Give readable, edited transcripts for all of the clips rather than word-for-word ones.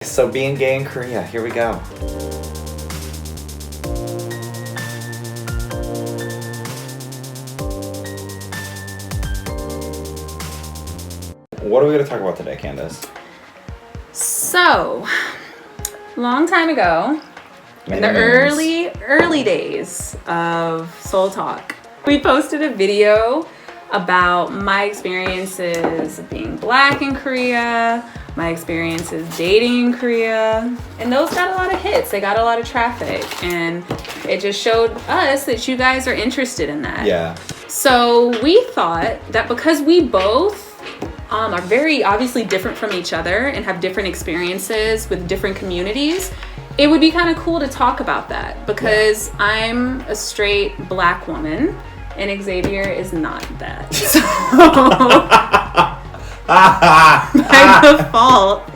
So being gay in Korea, here we go. What are we going to talk about today, Candace? So, long time ago, in the early days of Soul Talk, we posted a video about my experiences of being Black in Korea, my experiences dating in Korea, and those got a lot of hits. They got a lot of traffic, and it just showed us that you guys are interested in that. Yeah. So we thought that because we both are very obviously different from each other and have different experiences with different communities, it would be kind of cool to talk about that, because I'm a straight Black woman and Xavier is not that. So by default,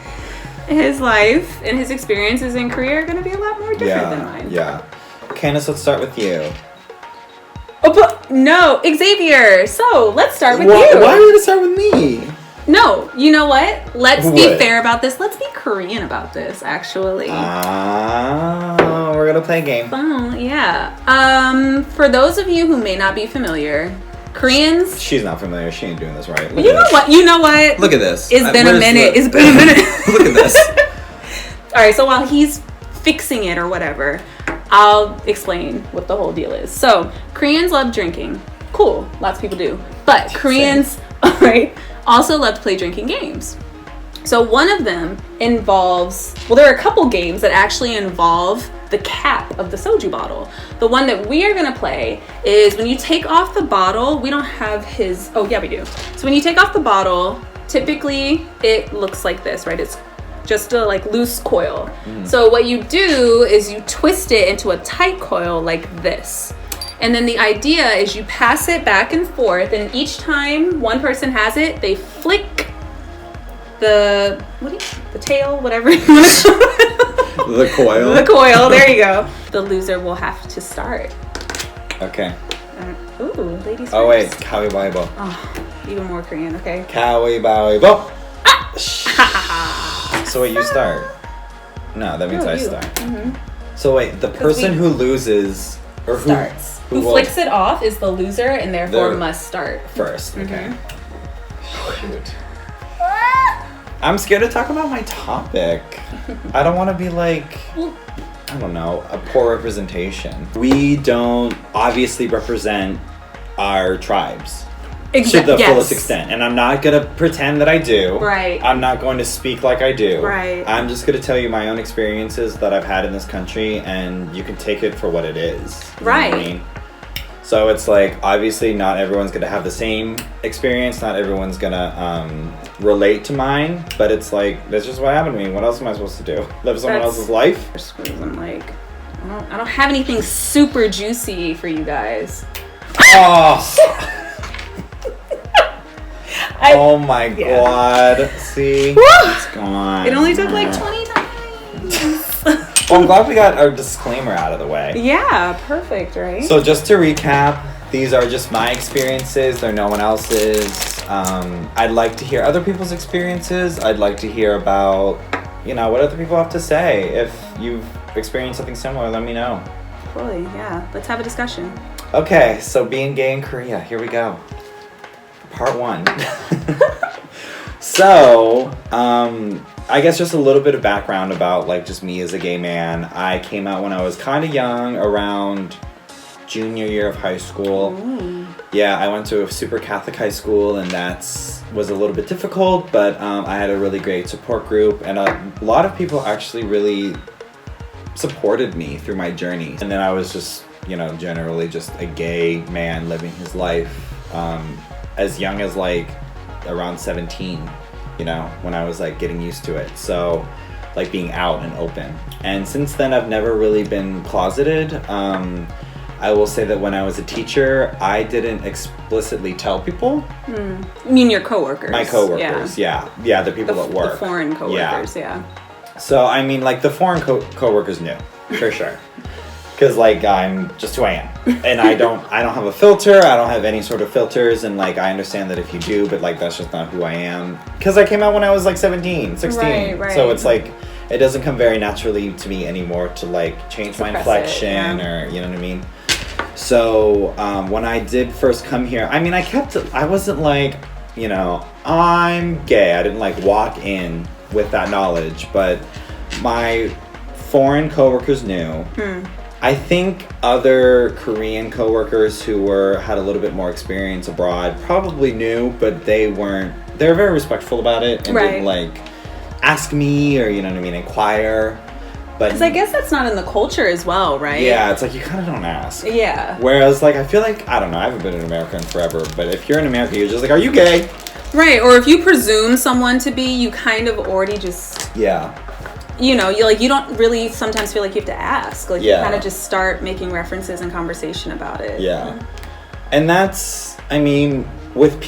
his life and his experiences in Korea are going to be a lot more different than mine. Yeah. Candace, let's start with you. Oh, but no, Xavier. So let's start with you. Why are you going to start with me? No, you know what? Let's be fair about this. Let's be Korean about this, actually. We're going to play a game. Oh, yeah. For those of you who may not be familiar, Koreans... She's not familiar. She ain't doing this right. You know what? Look at this. It's been a minute. Look at this. All right, so while he's fixing it or whatever, I'll explain what the whole deal is. So, Koreans love drinking. Cool. Lots of people do. But Koreans, all right, also love to play drinking games. So one of them involves, well, there are a couple games that actually involve the cap of the soju bottle. The one that we are going to play is when you take off the bottle, we don't have his, oh yeah, we do. So when you take off the bottle, typically it looks like this, right? It's just a like loose coil. So what you do is you twist it into a tight coil like this. And then the idea is you pass it back and forth, and each time one person has it, they flick the tail, whatever you want to call it. The coil. The coil, there you go. The loser will have to start. Okay. Ooh, ladies first. Oh wait, kawibawibo. Oh, even more Korean, okay. Kawibawibo. So wait, you start. No, that means I you. start. Mm-hmm. So wait, the person who loses or who starts. Who flicks it off is the loser, and therefore must start first. Okay. Shoot. I'm scared to talk about my topic. I don't want to be like, I don't know, a poor representation. We don't obviously represent our tribes to the fullest extent. And I'm not going to pretend that I do. Right. I'm not going to speak like I do. Right. I'm just going to tell you my own experiences that I've had in this country, and you can take it for what it is. Right. You know what I mean? So it's like, obviously not everyone's going to have the same experience. Not everyone's going to relate to mine. But it's like, that's just what happened to me. What else am I supposed to do? Live someone else's life? I'm like, I don't have anything super juicy for you guys. Oh! Oh my god. See? It's gone. It only took like 20 times. Well, I'm glad we got our disclaimer out of the way. Yeah, perfect, right? So just to recap, these are just my experiences. They're no one else's. I'd like to hear other people's experiences. I'd like to hear about, what other people have to say. If you've experienced something similar, let me know. Totally, yeah. Let's have a discussion. Okay, so being gay in Korea. Here we go. Part 1. So, I guess just a little bit of background about like just me as a gay man. I came out when I was kind of young, around junior year of high school. Ooh. Yeah, I went to a super Catholic high school, and was a little bit difficult, but I had a really great support group, and a lot of people actually really supported me through my journey. And then I was just, generally just a gay man living his life as young as like around 17, when I was like getting used to it. So like being out and open. And since then I've never really been closeted. I will say that when I was a teacher, I didn't explicitly tell people. You mean your coworkers? My coworkers, yeah. Yeah, the people at work. The foreign coworkers, yeah. So I mean, like the foreign coworkers knew, for sure. Because like I'm just who I am, and I don't have a filter. I don't have any sort of filters, and like I understand that if you do, but like that's just not who I am. Because I came out when I was like 17, 16. Right. So it's like it doesn't come very naturally to me anymore to like change my inflection or, you know what I mean? So when I did first come here, I mean, I wasn't like, you know, I'm gay. I didn't like walk in with that knowledge, but my foreign coworkers knew. I think other Korean coworkers who had a little bit more experience abroad probably knew, but they were very respectful about it and didn't like ask me or, you know what I mean, inquire. But because I guess that's not in the culture as well, right? Yeah, it's like you kind of don't ask. Yeah. Whereas like I feel like, I don't know, I haven't been in America in forever, but if you're in America, you're just like, are you gay? Right, or if you presume someone to be, you kind of already just you know, you don't really sometimes feel like you have to ask. Like you kind of just start making references and conversation about it. Yeah. And that's, I mean, with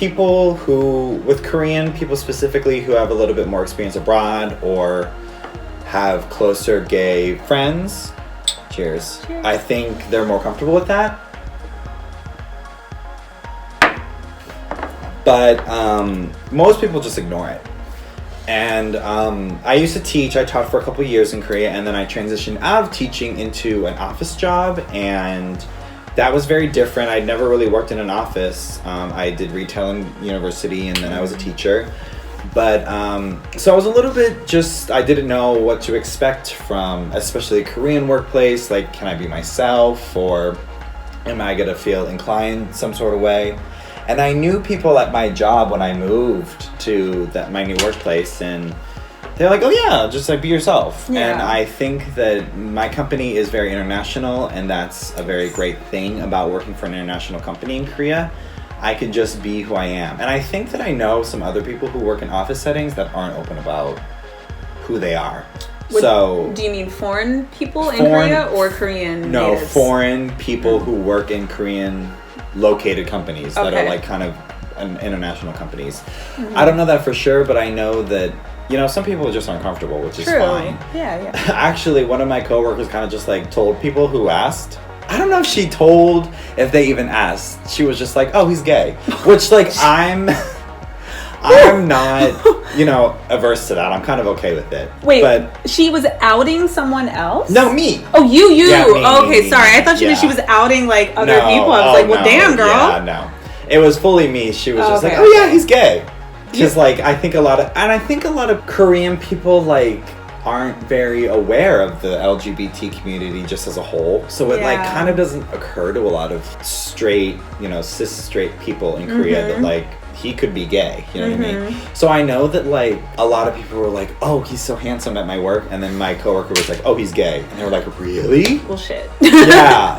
Korean people specifically who have a little bit more experience abroad or have closer gay friends, cheers. I think they're more comfortable with that. But most people just ignore it. And I used to teach. I taught for a couple of years in Korea, and then I transitioned out of teaching into an office job, and that was very different. I'd never really worked in an office. I did retail in university, and then I was a teacher. But so I was a little bit I didn't know what to expect from, especially a Korean workplace. Like, can I be myself, or am I gonna feel inclined some sort of way? And I knew people at my job when I moved to my new workplace, and they're like, oh yeah, just like be yourself. Yeah. And I think that my company is very international, and that's a very great thing about working for an international company in Korea. I could just be who I am. And I think that I know some other people who work in office settings that aren't open about who they are. So do you mean foreign people in Korea or Korean natives? Foreign people who work in Korean located companies that are like kind of international companies. I don't know that for sure, but I know that, you know, some people just aren't comfortable, which is fine. Yeah. Actually, one of my coworkers kind of just like told people who asked. I don't know if she told, if they even asked. She was just like, oh, he's gay. Which, like, I'm not, you know, averse to that. I'm kind of okay with it. Wait, but she was outing someone else? No, me. Oh, you. Yeah, me, okay, me, sorry. I thought she was outing, like, other people. I was like, well, damn, girl. Yeah, no. It was fully me. She was just like, oh, yeah, he's gay. Because, like, I think a lot of Korean people, like, aren't very aware of the LGBT community just as a whole. So it like kind of doesn't occur to a lot of straight, you know, cis straight people in Korea that like he could be gay, you know what I mean? So I know that like a lot of people were like, oh, he's so handsome at my work, and then my coworker was like, oh, he's gay, and they were like, really? Well, shit. Yeah.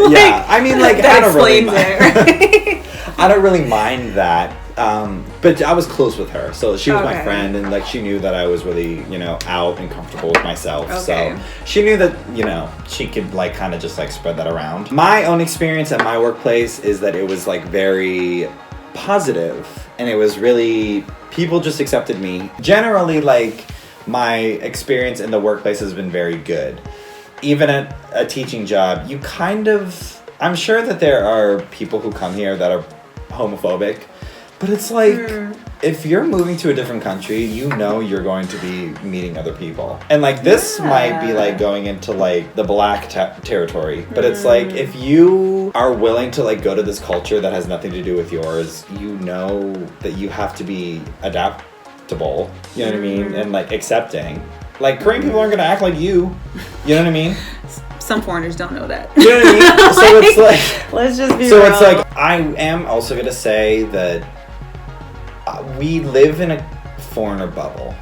I mean, like, that explains it. I don't really mind that. But I was close with her, so she was my friend, and like she knew that I was really, you know, out and comfortable with myself. So she knew that, you know, she could like kind of just like spread that around. My own experience at my workplace is that it was like very positive, and it was really, people just accepted me. Generally, like, my experience in the workplace has been very good. Even at a teaching job, you kind of, I'm sure that there are people who come here that are homophobic. But it's like, if you're moving to a different country, you know you're going to be meeting other people. And like this might be like going into like the black territory. But it's like, if you are willing to like go to this culture that has nothing to do with yours, you know that you have to be adaptable. You know what I mean? And like accepting. Like Korean people aren't going to act like you. You know what I mean? Some foreigners don't know that. You know what I mean? So it's like, let's just be so real. It's like, I am also going to say that we live in a foreigner bubble.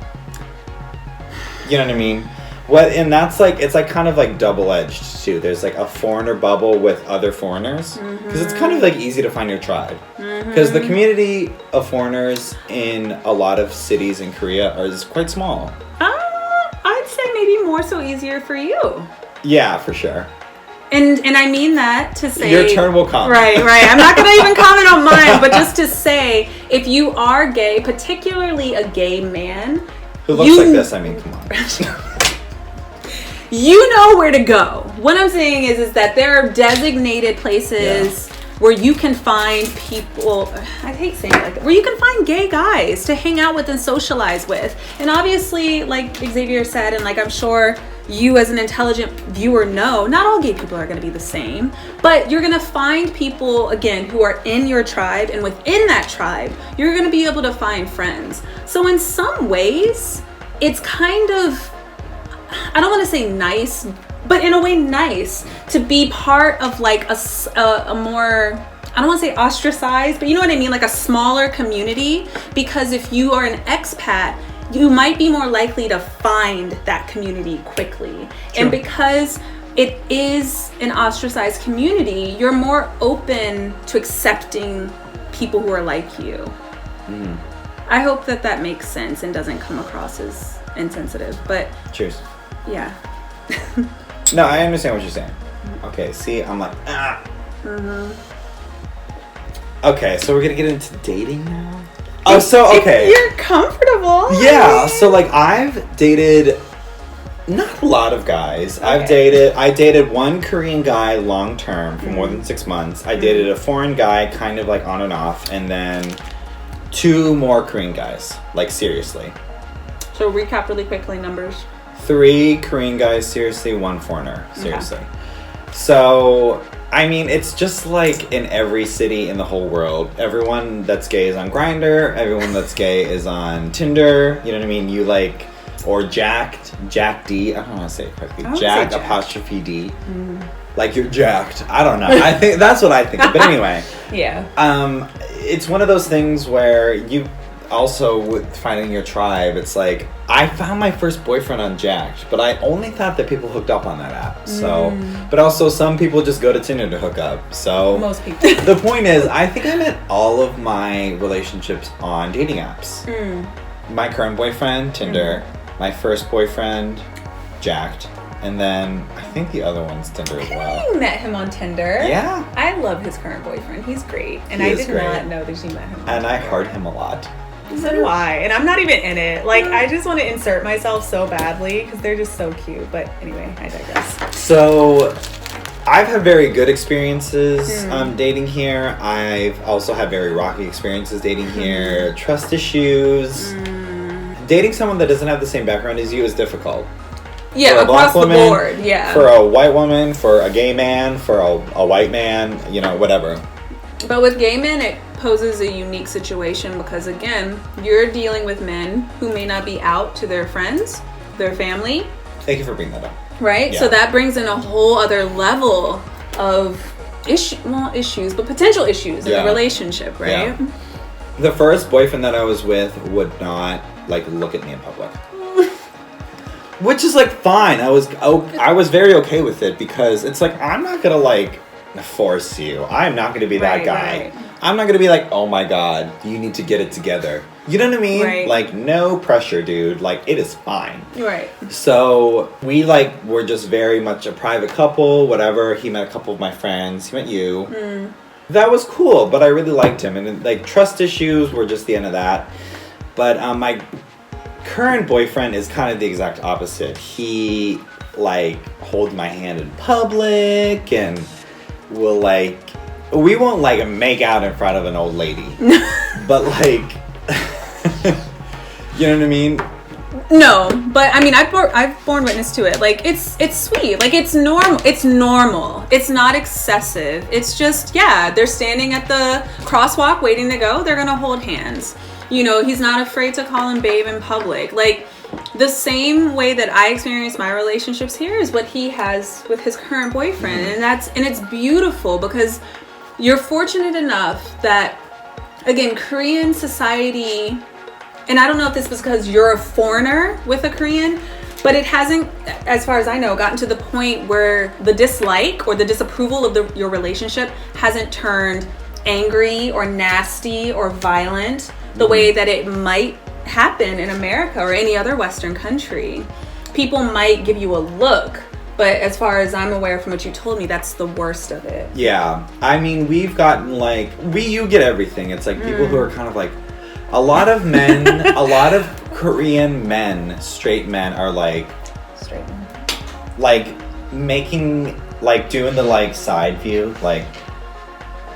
You know what I mean? And that's like, it's like kind of like double-edged too. There's like a foreigner bubble with other foreigners. Because it's kind of like easy to find your tribe. Because the community of foreigners in a lot of cities in Korea is quite small. I'd say maybe more so easier for you. Yeah, for sure. And I mean that to say... Your turn will come. Right. I'm not going to even comment on mine, but just to say, if you are gay, particularly a gay man... Who looks like this, I mean, come on. You know where to go. What I'm saying is that there are designated places where you can find people, I hate saying it like that, where you can find gay guys to hang out with and socialize with. And obviously, like Xavier said, and like I'm sure you as an intelligent viewer know, not all gay people are going to be the same, but you're going to find people, again, who are in your tribe, and within that tribe, you're going to be able to find friends. So in some ways, it's kind of, I don't want to say nice, but in a way nice to be part of like a more, I don't want to say ostracized, but you know what I mean? Like a smaller community, because if you are an expat, you might be more likely to find that community quickly. True. And because it is an ostracized community, you're more open to accepting people who are like you. Mm. I hope that that makes sense and doesn't come across as insensitive, but... Cheers. Yeah. No, I understand what you're saying. Okay, see, I'm like, ah. Mm-hmm. Okay, so we're gonna get into dating now? Oh, so, okay. If you're comfortable. Yeah, so like I've dated not a lot of guys. Okay. I dated one Korean guy long term for more than 6 months. I dated a foreign guy kind of like on and off, and then 2 more Korean guys, like seriously. So recap really quickly numbers. 3 Korean guys, seriously, 1 foreigner, seriously. Okay. So, I mean, it's just like in every city in the whole world. Everyone that's gay is on Grindr. Everyone that's gay is on Tinder. You know what I mean? You like, or Jack D. I don't know how to say it correctly. Jack apostrophe D. Mm. Like you're jacked. I don't know. I think that's what I think. But anyway. Yeah. It's one of those things where you also with finding your tribe, it's like I found my first boyfriend on Jacked, but I only thought that people hooked up on that app. So, but also some people just go to Tinder to hook up. So most people. The point is, I think I met all of my relationships on dating apps. My current boyfriend, Tinder. My first boyfriend, Jacked. And then I think the other one's Tinder as well. You met him on Tinder. Yeah. I love his current boyfriend. He's great. And I did not know that you met him on And Tinder. I heart him a lot. So do I. And I'm not even in it. Like, I just want to insert myself so badly because they're just so cute. But anyway, I digress. So, I've had very good experiences dating here. I've also had very rocky experiences dating here. Trust issues. Dating someone that doesn't have the same background as you is difficult. Yeah, across the board, yeah. For a white woman, for a gay man, for a white man, you know, whatever. But with gay men, it poses a unique situation because, again, you're dealing with men who may not be out to their friends, their family. Thank you for bringing that up. Right? Yeah. So that brings in a whole other level of issues, but potential issues in the relationship, right? Yeah. The first boyfriend that I was with would not, like, look at me in public. Which is, like, fine. I was very okay with it because it's like, I'm not gonna, like, force you. I'm not gonna be that guy. Right. I'm not gonna be like, oh my god, you need to get it together. You know what I mean? Right. Like, no pressure, dude. Like, it is fine. Right. So, we, like, were just very much a private couple, whatever. He met a couple of my friends. He met you. That was cool, but I really liked him. And, like, trust issues were just the end of that. But my current boyfriend is kind of the exact opposite. He, like, holds my hand in public and will, like... We won't, like, make out in front of an old lady. But, like... You know what I mean? No, but I mean, I've borne witness to it. Like, it's sweet. Like, it's normal. It's normal. It's not excessive. It's just, yeah, they're standing at the crosswalk waiting to go. They're gonna hold hands. You know, he's not afraid to call him babe in public. Like, the same way that I experience my relationships here is what he has with his current boyfriend. And it's beautiful because you're fortunate enough that, again, Korean society, and I don't know if this was because you're a foreigner with a Korean, but it hasn't, as far as I know, gotten to the point where the dislike or the disapproval of your relationship hasn't turned angry or nasty or violent the way that it might happen in America or any other Western country. People might give you a look, but as far as I'm aware from what you told me, that's the worst of it. Yeah. I mean, we've gotten, like, you get everything. It's like people who are kind of like, a lot of men, a lot of Korean men, straight men are like, straight men, like making, like doing the like side view, like,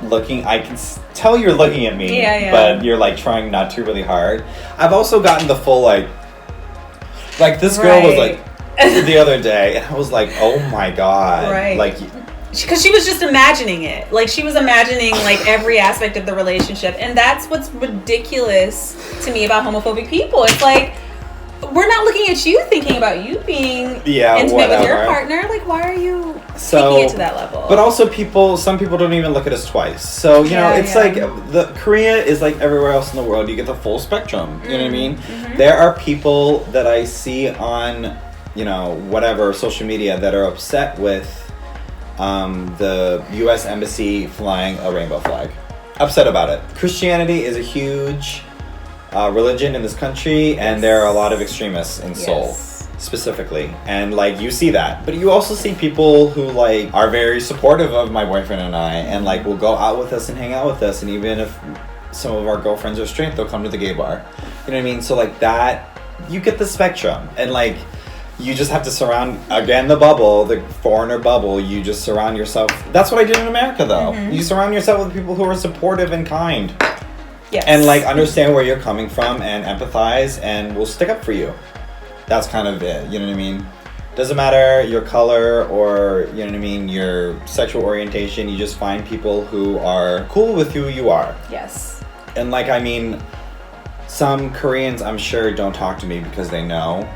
looking. I can tell you're looking at me, but you're like trying not to really hard. I've also gotten the full like this girl was like the other day, and I was like, oh my god, like. Because she was just imagining it. Like, she was imagining, like, every aspect of the relationship. And that's what's ridiculous to me about homophobic people. It's like, we're not looking at you thinking about you being intimate with your partner. Like, why are you taking it to that level? But also some people don't even look at us twice. So, you know, it's like, Korea is like everywhere else in the world. You get the full spectrum. You know what I mean? There are people that I see on, you know, whatever, social media that are upset with the U.S. Embassy flying a rainbow flag. Upset about it. Christianity is a huge religion in this country, and there are a lot of extremists in Seoul, specifically. And, like, you see that. But you also see people who, like, are very supportive of my boyfriend and I, and, like, will go out with us and hang out with us. And even if some of our girlfriends are straight, they'll come to the gay bar. You know what I mean? So, like, that, you get the spectrum. And, like, you just have to surround, again, the foreigner bubble, you just surround yourself. That's what I did in America, though. You surround yourself with people who are supportive and kind. Yes. And, like, understand where you're coming from and empathize and will stick up for you. That's kind of it, you know what I mean? Doesn't matter your color or, you know what I mean, your sexual orientation. You just find people who are cool with who you are. Yes. And, like, I mean, some Koreans, I'm sure, don't talk to me because they know.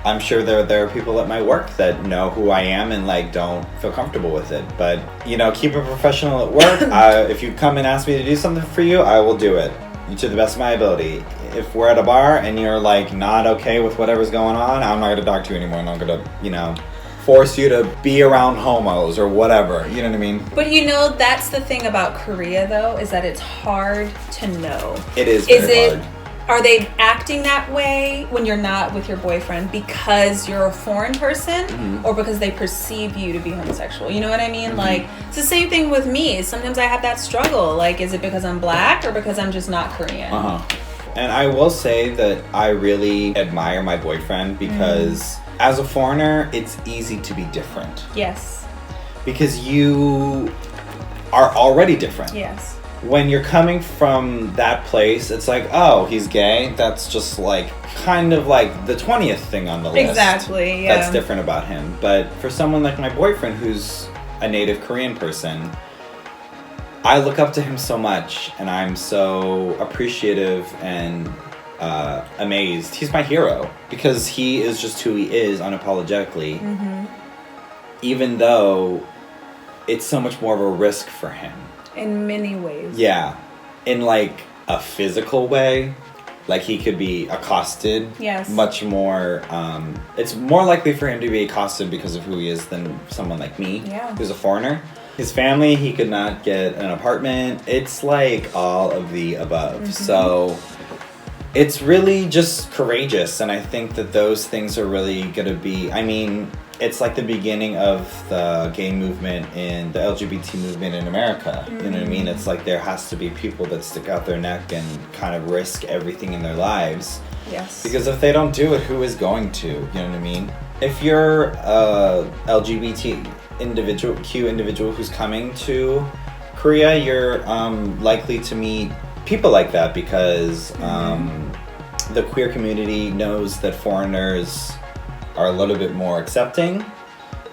I'm sure there are people at my work that know who I am and, like, don't feel comfortable with it. But, you know, keep it professional at work. If you come and ask me to do something for you, I will do it to the best of my ability. If we're at a bar and you're, like, not okay with whatever's going on, I'm not going to talk to you anymore. I'm not going to, you know, force you to be around homos or whatever. You know what I mean? But, you know, that's the thing about Korea, though, is that it's hard to know. It is very hard. Are they acting that way when you're not with your boyfriend because you're a foreign person or because they perceive you to be homosexual? You know what I mean? Like, it's the same thing with me. Sometimes I have that struggle. Like, is it because I'm black or because I'm just not Korean? And I will say that I really admire my boyfriend because as a foreigner, it's easy to be different. Yes. Because you are already different. Yes. When you're coming from that place, it's like, oh, he's gay. That's just like kind of like the 20th thing on the list. Exactly, yeah. That's different about him. But for someone like my boyfriend who's a native Korean person, I look up to him so much and I'm so appreciative and amazed. He's my hero because he is just who he is unapologetically, even though it's so much more of a risk for him. In many ways. Yeah. In, like, a physical way. Like, he could be accosted. Yes. Much more, it's more likely for him to be accosted because of who he is than someone like me, who's a foreigner. His family, he could not get an apartment. It's, like, all of the above. So, it's really just courageous. And I think that those things are really going to be, I mean, it's like the beginning of the gay movement and the LGBT movement in America. You know what I mean? It's like there has to be people that stick out their neck and kind of risk everything in their lives. Yes. Because if they don't do it, who is going to? You know what I mean? If you're a LGBT individual who's coming to Korea, you're likely to meet people like that because the queer community knows that foreigners are a little bit more accepting.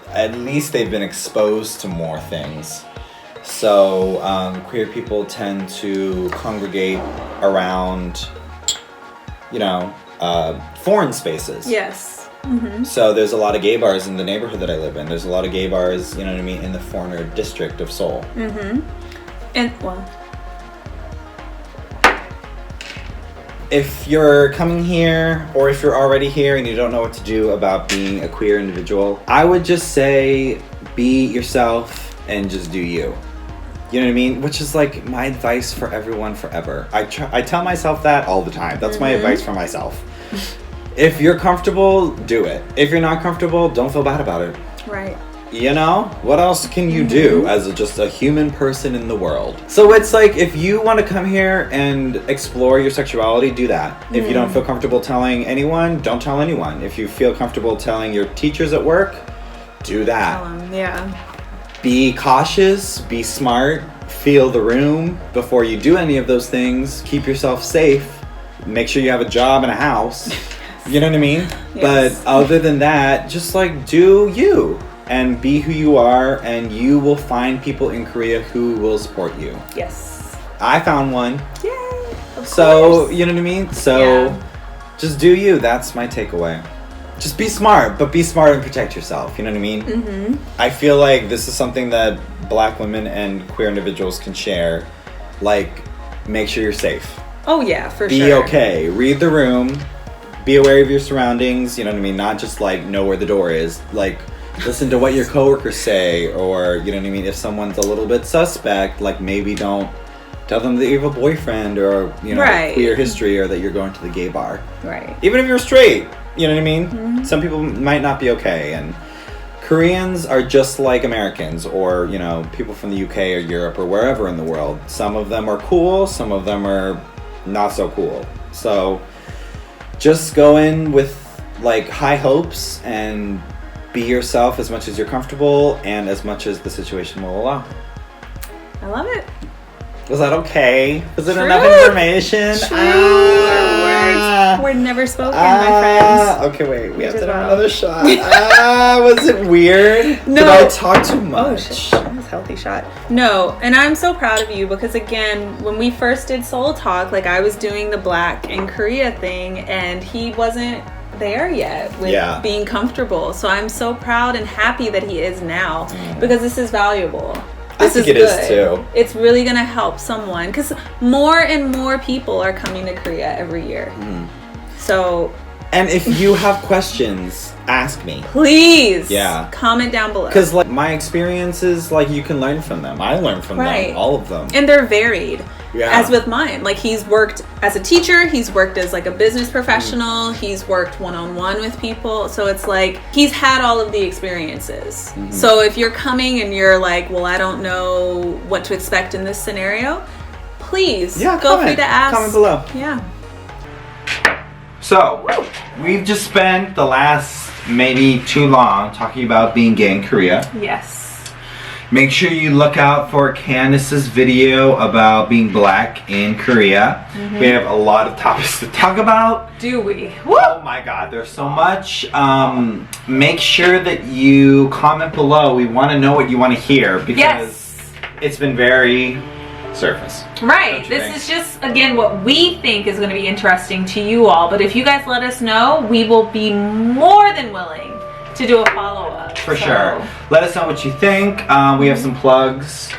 At least they've been exposed to more things. So queer people tend to congregate around, you know, foreign spaces. Yes. So there's a lot of gay bars in the neighborhood that I live in. There's a lot of gay bars, you know what I mean, in the foreigner district of Seoul. And, well, if you're coming here or if you're already here and you don't know what to do about being a queer individual, I would just say be yourself and just do you. You know what I mean? Which is like my advice for everyone forever. I tell myself that all the time. That's my advice for myself. If you're comfortable, do it. If you're not comfortable, don't feel bad about it. Right. You know? What else can you do as just a human person in the world? So it's like, if you want to come here and explore your sexuality, do that. If you don't feel comfortable telling anyone, don't tell anyone. If you feel comfortable telling your teachers at work, do that. Tell them, yeah. be cautious, be smart, feel the room before you do any of those things. Keep yourself safe. Make sure you have a job and a house. You know what I mean? Yes. But other than that, just like do you and be who you are, and you will find people in Korea who will support you. Yes. I found one. Yay. Of So, course. you know what I mean? So, Yeah. just do you. That's my takeaway. Just be smart, but be smart and protect yourself. You know what I mean? Mm-hmm. I feel like this is something that Black women and queer individuals can share. Like, make sure you're safe. Oh yeah, for Be sure. okay. Read the room. Be aware of your surroundings. You know what I mean? Not just like know where the door is. Like, listen to what your coworkers say, or you know what I mean? If someone's a little bit suspect, like maybe don't tell them that you have a boyfriend or, you know, Right. queer history, or that you're going to the gay bar. Right. Even if you're straight, you know what I mean? Mm-hmm. Some people might not be okay, and Koreans are just like Americans, or, you know, people from the UK or Europe or wherever in the world. Some of them are cool, some of them are not so cool. So just go in with like high hopes and be yourself as much as you're comfortable and as much as the situation will allow. I love it. Was that okay? Was it True. enough information? True. Words never spoken, my friends. Okay, wait. We have to as have well. another shot. Was it weird? No. Did I talk too Oh much? shit, that was a healthy shot. No, and I'm so proud of you because again, when we first did Soul Talk, like I was doing the Black in Korea thing, and he wasn't there yet with Yeah. being comfortable. So I'm so proud and happy that he is now because this is valuable. This think is it is, good. too. It's really gonna help someone because more and more people are coming to Korea every year. So And if you have questions, ask me. please, Yeah. comment down below. Because like my experiences, like you can learn from them. I learned from Right. them, all of them. And they're varied. Yeah. As with mine. Like he's worked as a teacher, he's worked as like a business professional, he's worked one-on-one with people. So it's like he's had all of the experiences. So if you're coming and you're like, well, I don't know what to expect in this scenario, please Yeah, feel free comment. to ask. Comment below. Yeah. So, we've just spent the last maybe too long talking about being gay in Korea. Yes. Make sure you look out for Candace's video about being Black in Korea. We have a lot of topics to talk about. Do we? Oh my god, there's so much. Make sure that you comment below. We want to know what you want to hear because Yes. it's been very surface. Right. Don't you This think? is just, again, what we think is going to be interesting to you all. But if you guys let us know, we will be more than willing to do a follow-up. For sure. Let us know what you think. We have some plugs.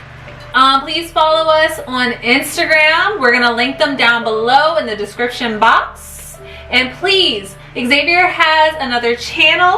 Please follow us on Instagram. We're going to link them down below in the description box. And please, Xavier has another channel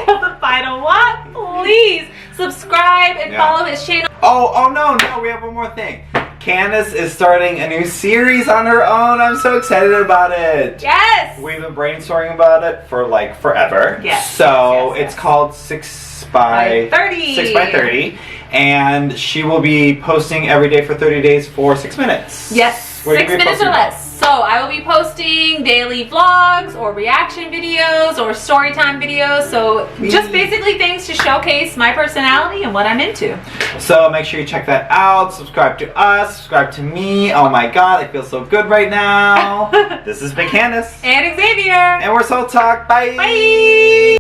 called The Final Walk. Please subscribe and follow his channel. Oh no, we have one more thing. Candace is starting a new series on her own. I'm so excited about it. Yes. We've been brainstorming about it for like forever. Yes, So yes. it's called 6 by 30. 6 by 30. And she will be posting every day for 30 days for 6 minutes. Yes, What are you 6 gonna be minutes or posting? less. So I will be posting daily vlogs or reaction videos or story time videos. So just basically things to showcase my personality and what I'm into. So make sure you check that out. Subscribe to us. Subscribe to me. Oh my god, I feel so good right now. This has been Candace. And Xavier. And we're Soul Talk. Bye. Bye.